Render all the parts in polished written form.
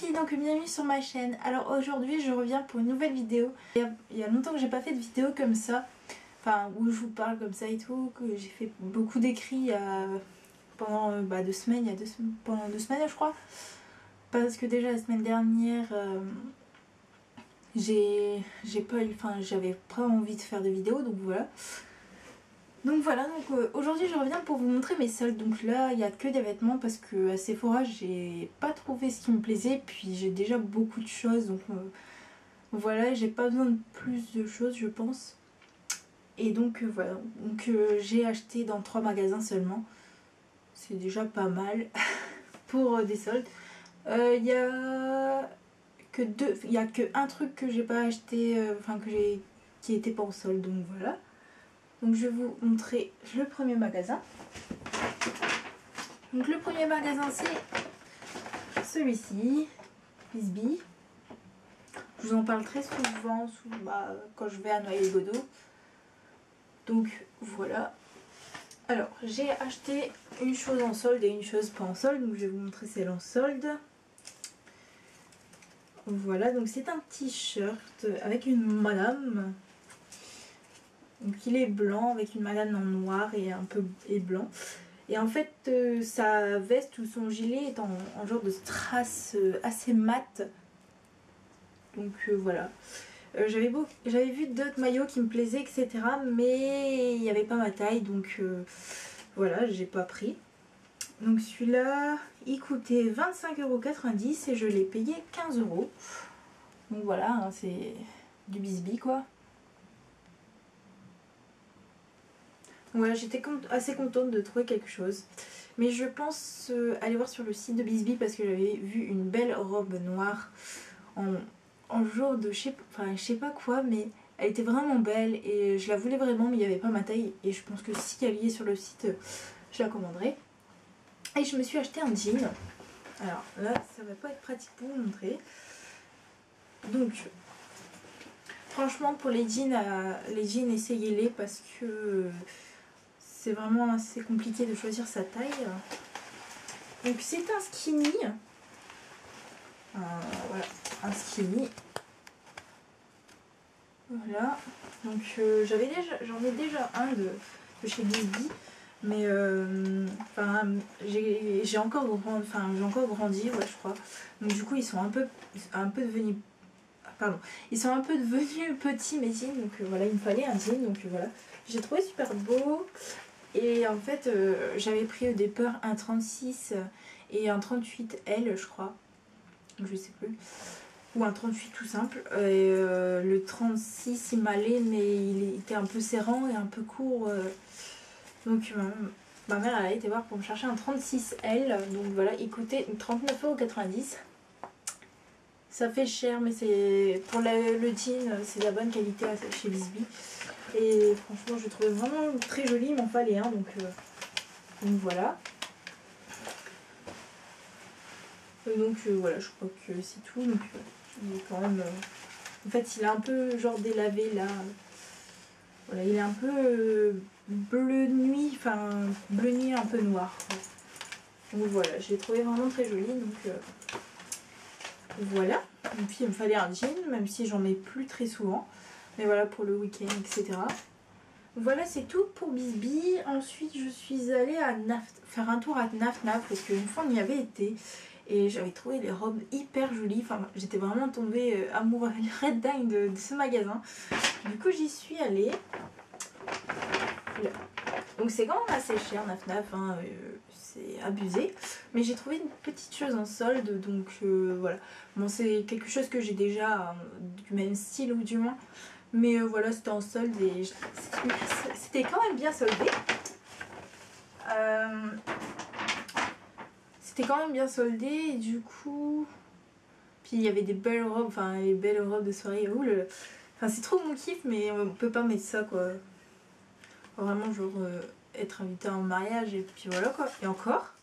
filles, donc bienvenue sur ma chaîne. Alors aujourd'hui je reviens pour une nouvelle vidéo. Il y a longtemps que j'ai pas fait de vidéo comme ça, enfin où je vous parle comme ça et tout, que j'ai fait beaucoup d'écrits pendant 2 semaines, pendant 2 semaines je crois. Parce que déjà la semaine dernière j'avais pas envie de faire de vidéos, donc voilà. Donc aujourd'hui je reviens pour vous montrer mes soldes. Donc là il n'y a que des vêtements parce que à Sephora j'ai pas trouvé ce qui me plaisait, puis j'ai déjà beaucoup de choses, donc voilà, j'ai pas besoin de plus de choses je pense. Et donc voilà, donc j'ai acheté dans 3 magasins seulement, c'est déjà pas mal pour des soldes. Il y a que un truc que j'ai pas acheté, qui était pas en solde, donc voilà. Donc je vais vous montrer le premier magasin. Donc le premier magasin c'est celui-ci, Bisbee. Je vous en parle très souvent quand je vais à Noyer-les-Godeaux. Donc voilà. Alors j'ai acheté une chose en solde et une chose pas en solde. Donc je vais vous montrer celle en solde. Voilà, donc c'est un t-shirt avec une madame. Donc il est blanc avec une madame en noir et un peu blanc. Et en fait sa veste ou son gilet est en genre de strass assez mat. Donc voilà. J'avais vu d'autres maillots qui me plaisaient etc. Mais il n'y avait pas ma taille, donc voilà, j'ai pas pris. Donc celui-là il coûtait 25,90 € et je l'ai payé 15 €. Donc voilà, hein, c'est du Bisbee quoi. Voilà, j'étais assez contente de trouver quelque chose. Mais je pense aller voir sur le site de Bisbee parce que j'avais vu une belle robe noire en genre de je sais pas quoi, mais elle était vraiment belle et je la voulais vraiment, mais il n'y avait pas ma taille. Et je pense que si elle y est sur le site, je la commanderai. Et je me suis acheté un jean. Alors là, ça va pas être pratique pour vous montrer. Donc franchement pour les jeans essayez-les parce que c'est vraiment assez compliqué de choisir sa taille. Donc c'est un skinny. Voilà, un skinny. Voilà. Donc j'en ai déjà un de chez Bisbee. Mais j'ai encore grandi, ouais, je crois. Donc du coup ils sont un peu devenus. Pardon, ils sont un peu devenus petits mes jeans, donc voilà, il me fallait un jean, donc voilà. J'ai trouvé super beau. Et en fait j'avais pris au départ un 36 et un 38L je crois, je sais plus, ou un 38 tout simple. Et le 36 il m'allait, mais il était un peu serrant et un peu court, donc ma mère elle a été voir pour me chercher un 36L. Donc voilà, il coûtait 39,90 €. Ça fait cher, mais c'est pour le jean, c'est de la bonne qualité chez Bisbee. Et franchement je le trouvais vraiment très joli, il m'en fallait un, donc voilà. Donc voilà, je crois que c'est tout. Donc il est quand même en fait il est un peu genre délavé là. Voilà, il est un peu bleu nuit, bleu nuit un peu noir quoi. Donc voilà, je l'ai trouvé vraiment très joli, donc voilà. Et puis il me fallait un jean, même si j'en mets plus très souvent, mais voilà, pour le week-end etc. Voilà, c'est tout pour Bisbee. Ensuite je suis allée à faire un tour à Naf Naf parce qu'une fois on y avait été et j'avais trouvé des robes hyper jolies. Enfin j'étais vraiment tombée amoureuse red dingue de ce magasin. Du coup j'y suis allée. Donc c'est quand même assez cher Naf Naf, hein, c'est abusé. Mais j'ai trouvé une petite chose en solde, donc voilà. Bon, c'est quelque chose que j'ai déjà, du même style ou du moins. Mais voilà, c'était en solde et c'était quand même bien soldé. C'était quand même bien soldé et du coup... Puis il y avait des belles robes, les belles robes de soirée. C'est trop mon kiff, mais on peut pas mettre ça quoi. Vraiment genre être invité en mariage et puis voilà quoi. Et encore.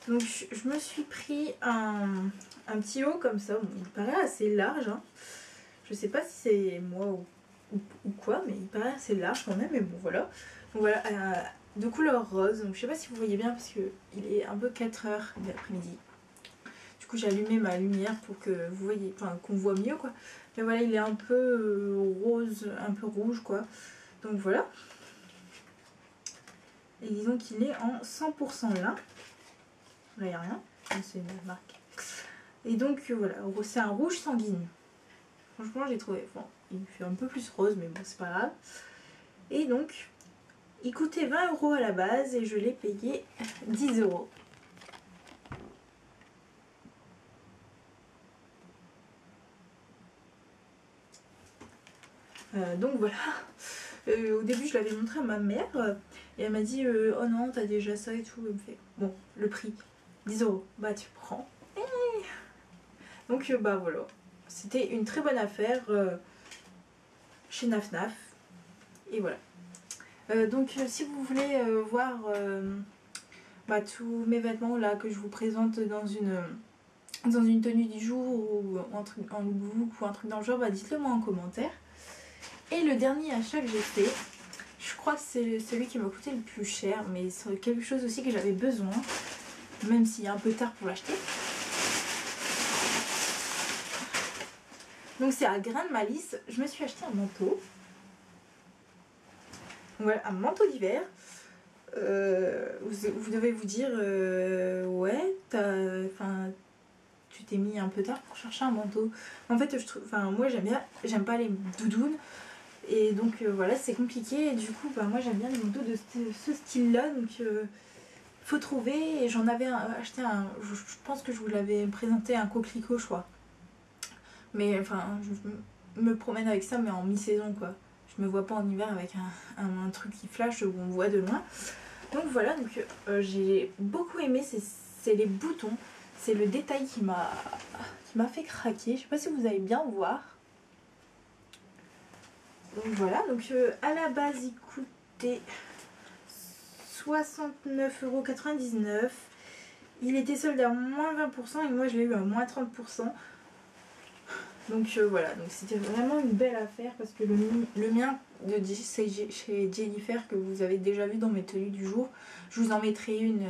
Donc je me suis pris un petit haut comme ça. Bon, il paraît assez large, hein. Je sais pas si c'est moi ou quoi, mais il paraît assez large quand même, mais bon voilà. Donc voilà, de couleur rose. Donc je sais pas si vous voyez bien parce que il est un peu 4 h de l'après-midi. Du coup j'ai allumé ma lumière pour que vous voyez, enfin qu'on voit mieux quoi. Mais voilà, il est un peu rose, un peu rouge quoi. Donc voilà. Et disons qu'il est en 100% lin. Là il n'y a rien, c'est une marque. Et donc voilà, c'est un rouge sanguine. Franchement j'ai trouvé, bon il fait un peu plus rose mais bon c'est pas grave. Et donc il coûtait 20 € à la base et je l'ai payé 10 €. Donc voilà, au début je l'avais montré à ma mère et elle m'a dit oh non t'as déjà ça et tout. Elle me fait bon le prix 10 €, bah tu prends. Donc bah voilà, c'était une très bonne affaire chez Naf Naf et voilà. Donc si vous voulez voir bah, tous mes vêtements là que je vous présente dans une tenue du jour ou un truc en look ou un truc dans le genre, bah dites-le moi en commentaire. Et le dernier achat que j'ai fait, je crois que c'est celui qui m'a coûté le plus cher, mais c'est quelque chose aussi que j'avais besoin, même s'il est un peu tard pour l'acheter. Donc c'est à Grain de Malice, je me suis acheté un manteau. Donc voilà, un manteau d'hiver. Vous devez vous dire, ouais, tu t'es mis un peu tard pour chercher un manteau. En fait, moi j'aime pas les doudounes. Et donc voilà, c'est compliqué. Et du coup, bah, moi j'aime bien les manteaux de ce style-là. Donc faut trouver. Et j'en avais acheté un, je pense que je vous l'avais présenté, un coquelicot, je crois. Mais enfin, je me promène avec ça, mais en mi-saison quoi. Je me vois pas en hiver avec un truc qui flash où on me voit de loin. Donc voilà, donc j'ai beaucoup aimé, c'est les boutons. C'est le détail qui m'a fait craquer. Je sais pas si vous allez bien voir. Donc voilà, donc à la base il coûtait 69,99 €. Il était soldé à moins 20% et moi je l'ai eu à moins 30%. Donc voilà, donc c'était vraiment une belle affaire parce que le mien c'est chez Jennifer que vous avez déjà vu dans mes tenues du jour. Je vous en mettrai une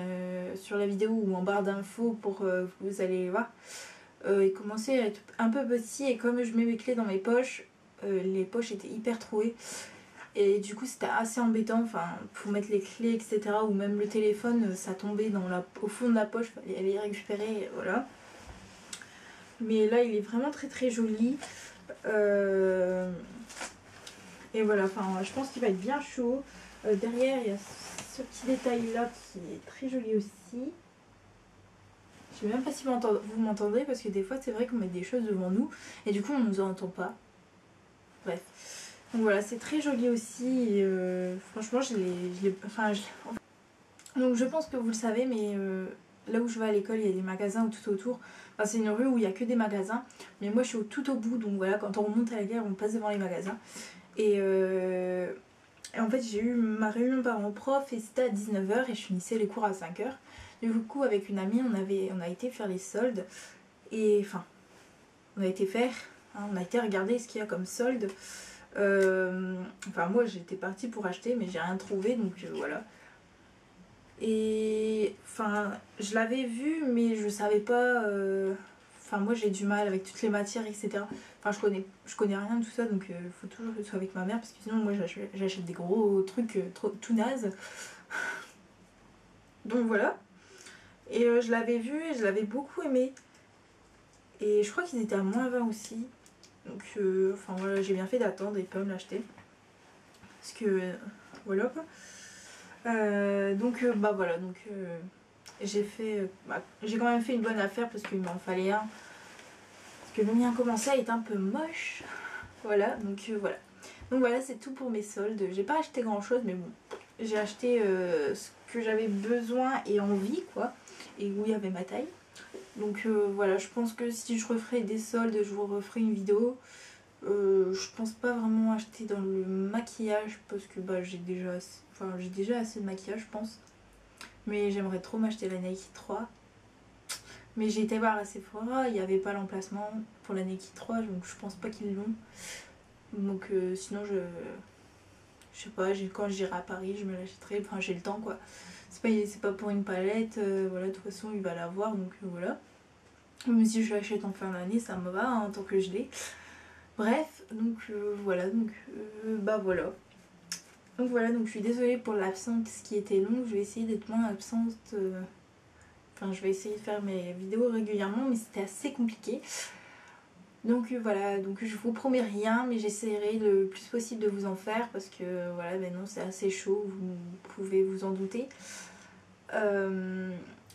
sur la vidéo ou en barre d'infos pour que vous allez voir. Il commençait à être un peu petit et comme je mets mes clés dans mes poches, les poches étaient hyper trouées. Et du coup c'était assez embêtant, enfin pour mettre les clés etc. ou même le téléphone, ça tombait au fond de la poche, il fallait aller les récupérer, voilà. Mais là il est vraiment très très joli. Et voilà, enfin je pense qu'il va être bien chaud. Derrière il y a ce petit détail là qui est très joli aussi. Je sais même pas si vous m'entendez parce que des fois c'est vrai qu'on met des choses devant nous et du coup on nous entend pas. Bref. Donc voilà, c'est très joli aussi. Et, franchement donc je pense que vous le savez, mais là où je vais à l'école il y a des magasins tout autour. Enfin, c'est une rue où il n'y a que des magasins. Mais moi je suis tout au bout, donc voilà, quand on remonte à la gare on passe devant les magasins. Et en fait j'ai eu ma réunion parents-prof et c'était à 19 h et je finissais les cours à 5 h. Du coup avec une amie on a été faire les soldes. Et enfin on a été regarder ce qu'il y a comme solde. Enfin moi j'étais partie pour acheter mais j'ai rien trouvé donc voilà. Et enfin je l'avais vu mais je savais pas. Enfin moi j'ai du mal avec toutes les matières etc. Enfin je connais rien de tout ça donc il faut toujours que ce soit avec ma mère parce que sinon moi j'achète des gros trucs tout nazes. Donc voilà. Et je l'avais vu et je l'avais beaucoup aimé. Et je crois qu'ils étaient à moins 20 aussi. Donc enfin voilà, j'ai bien fait d'attendre et pas me l'acheter. Parce que voilà quoi. Donc bah voilà, donc j'ai quand même fait une bonne affaire parce qu'il m'en fallait un. Parce que le mien commençait à être un peu moche. Voilà, donc voilà. Donc voilà, c'est tout pour mes soldes. J'ai pas acheté grand chose, mais bon, j'ai acheté ce que j'avais besoin et envie quoi. Et où il y avait ma taille. Donc voilà, je pense que si je referai des soldes, je vous referai une vidéo. Je pense pas vraiment acheter dans le maquillage parce que bah, j'ai déjà assez de maquillage je pense. Mais j'aimerais trop m'acheter la Nike 3. Mais j'ai été voir à Sephora, il n'y avait pas l'emplacement pour la Nike 3 donc je pense pas qu'ils l'ont. Donc sinon je sais pas, quand j'irai à Paris je me l'achèterai, enfin j'ai le temps quoi. C'est pas pour une palette, voilà, de toute façon il va l'avoir donc voilà. Même si je l'achète en fin d'année, ça me va, hein, tant que je l'ai. Bref, donc voilà, donc bah voilà. Donc voilà, donc je suis désolée pour l'absence qui était longue, je vais essayer d'être moins absente. Enfin, je vais essayer de faire mes vidéos régulièrement, mais c'était assez compliqué. Donc voilà, donc je vous promets rien, mais j'essaierai le plus possible de vous en faire parce que voilà, ben non, c'est assez chaud, vous pouvez vous en douter.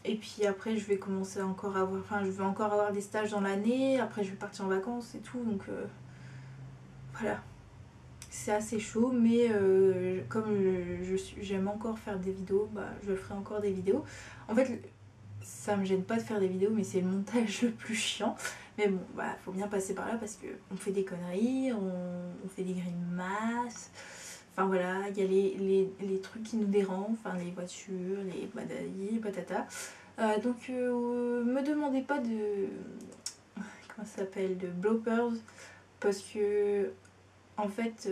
Et puis après, je vais commencer encore à avoir, enfin, je vais encore avoir des stages dans l'année. Après, je vais partir en vacances et tout, donc voilà. C'est assez chaud, mais comme j'aime encore faire des vidéos, bah, je ferai encore des vidéos. En fait, ça me gêne pas de faire des vidéos, mais c'est le montage le plus chiant. Mais bon, bah, faut bien passer par là parce qu'on fait des conneries, on fait des grimaces. Enfin voilà, il y a les trucs qui nous dérangent, enfin les voitures, les badadis, patata. Donc me demandez pas de... Comment ça s'appelle? De bloopers. Parce que en fait,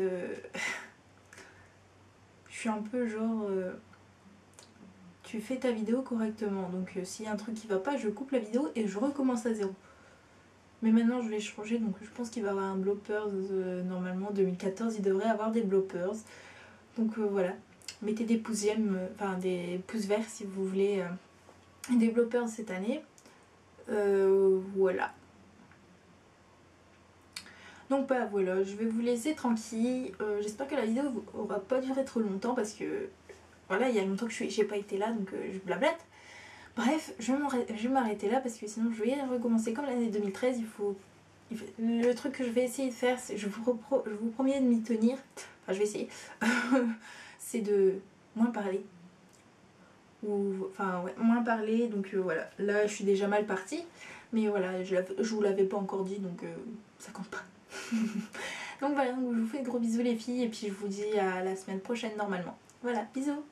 je suis un peu genre... tu fais ta vidéo correctement. Donc s'il y a un truc qui va pas, je coupe la vidéo et je recommence à zéro. Mais maintenant je vais changer, donc je pense qu'il va y avoir un bloopers. Normalement 2014, il devrait avoir des bloopers. Donc voilà. Mettez des pouces j'aime, enfin des pouces verts si vous voulez des bloopers cette année. Voilà. Donc bah voilà, je vais vous laisser tranquille. J'espère que la vidéo aura pas duré trop longtemps parce que voilà, il y a longtemps que j'ai pas été là, donc je blablate. Bref, je vais m'arrêter là parce que sinon je vais recommencer comme l'année 2013. Le truc que je vais essayer de faire, je vous promets de m'y tenir. Enfin, je vais essayer. C'est de moins parler. Enfin, ouais, moins parler. Donc voilà, là je suis déjà mal partie. Mais voilà, je vous l'avais pas encore dit, donc ça compte pas. Donc voilà, donc je vous fais de gros bisous les filles. Et puis je vous dis à la semaine prochaine normalement. Voilà, bisous.